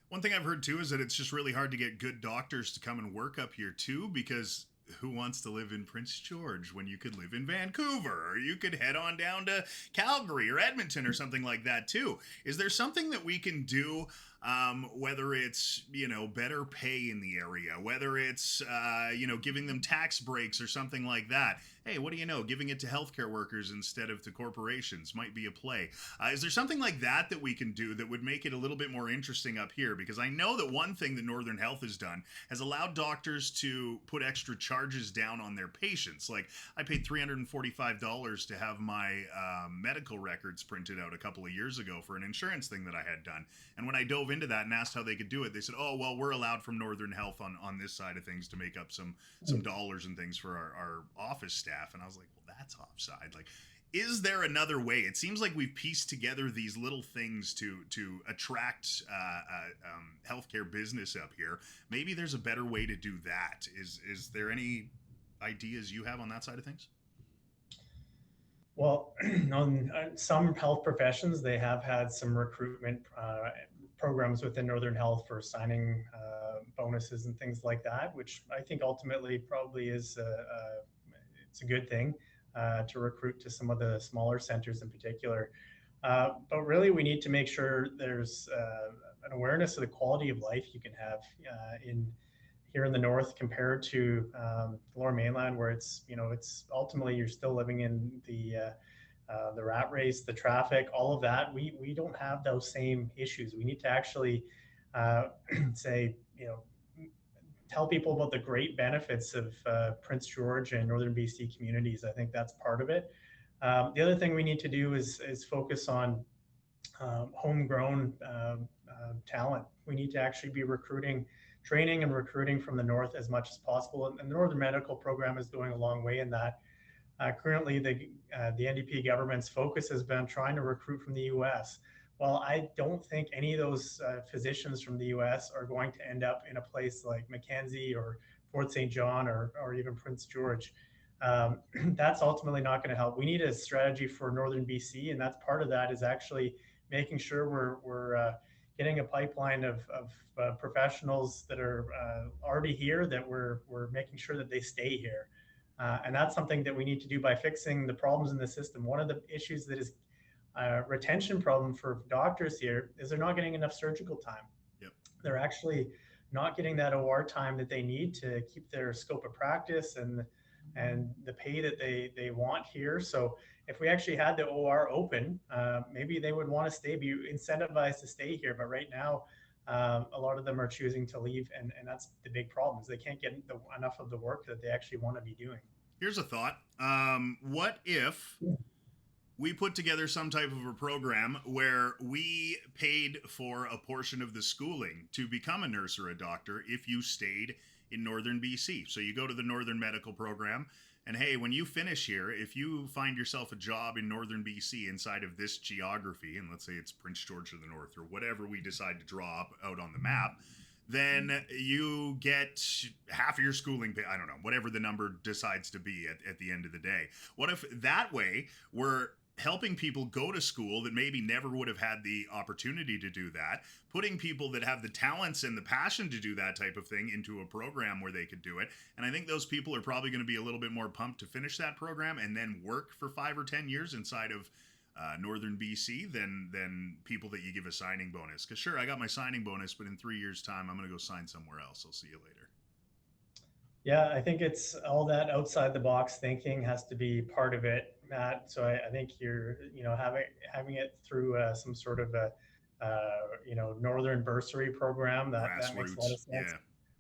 One thing I've heard too is that it's just really hard to get good doctors to come and work up here too, because who wants to live in Prince George when you could live in Vancouver, or you could head on down to Calgary or Edmonton or something like that too? Is there something that we can do, whether it's, better pay in the area, whether it's, giving them tax breaks or something like that? Hey, what do you know? Giving it to healthcare workers instead of to corporations might be a play. Is there something like that that we can do that would make it a little bit more interesting up here? Because I know that one thing that Northern Health has done has allowed doctors to put extra charges down on their patients. Like, I paid $345 to have my medical records printed out a couple of years ago for an insurance thing that I had done. And when I dove into that and asked how they could do it, they said, "Oh, well, we're allowed from Northern Health on this side of things to make up some dollars and things for our office staff." And I was like, "Well, that's offside." Like, is there another way? It seems like we've pieced together these little things to attract healthcare business up here. Maybe there's a better way to do that. Is there any ideas you have on that side of things? Well, on some health professions, they have had some recruitment programs within Northern Health for signing bonuses and things like that, which I think ultimately probably is it's a good thing to recruit to some of the smaller centers in particular. But really, we need to make sure there's an awareness of the quality of life you can have in here in the north compared to the Lower Mainland, where it's ultimately you're still living in the rat race, the traffic, all of that. We don't have those same issues. We need to actually say, tell people about the great benefits of Prince George and Northern BC communities. I think that's part of it. The other thing we need to do is focus on homegrown talent. We need to actually be training and recruiting from the north as much as possible. And the Northern Medical Program is going a long way in that. Currently, the NDP government's focus has been trying to recruit from the U.S. Well, I don't think any of those physicians from the U.S. are going to end up in a place like Mackenzie or Fort St. John or even Prince George. That's ultimately not going to help. We need a strategy for Northern BC, and that's part of that is actually making sure we're getting a pipeline of professionals that are already here, that we're making sure that they stay here. And that's something that we need to do by fixing the problems in the system. One of the issues that is a retention problem for doctors here is they're not getting enough surgical time. Yep. They're actually not getting that OR time that they need to keep their scope of practice and the pay that they want here. So if we actually had the OR open, maybe they would want to stay, be incentivized to stay here. But right now, a lot of them are choosing to leave, and that's the big problem is they can't get enough of the work that they actually want to be doing. Here's a thought. What if we put together some type of a program where we paid for a portion of the schooling to become a nurse or a doctor if you stayed in Northern BC? So you go to the Northern Medical Program, and hey, when you finish here, if you find yourself a job in Northern BC inside of this geography, and let's say it's Prince George to the north or whatever we decide to draw up out on the map, then you get half of your schooling pay. I don't know, whatever the number decides to be at the end of the day. What if that way we're helping people go to school that maybe never would have had the opportunity to do that, putting people that have the talents and the passion to do that type of thing into a program where they could do it? And I think those people are probably going to be a little bit more pumped to finish that program and then work for 5 or 10 years inside of Northern BC than people that you give a signing bonus. Because sure, I got my signing bonus, but in 3 years' time, I'm going to go sign somewhere else. I'll see you later. Yeah, I think it's all that outside the box thinking has to be part of it, Matt. So I think you're, having it through some sort of a, Northern bursary program that makes a lot of Grassroots. sense.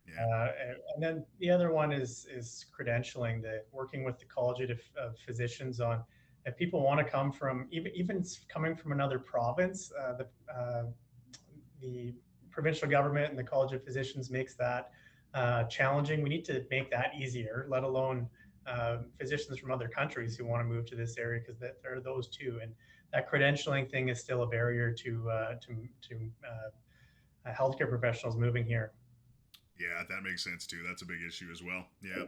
Yeah. Yeah. And then the other one is credentialing, the working with the College of Physicians on if people want to come from even coming from another province, the provincial government and the College of Physicians makes that challenging. We need to make that easier, let alone physicians from other countries who want to move to this area, because there are those too. And that credentialing thing is still a barrier to healthcare professionals moving here. Yeah, that makes sense too. That's a big issue as well. Yeah.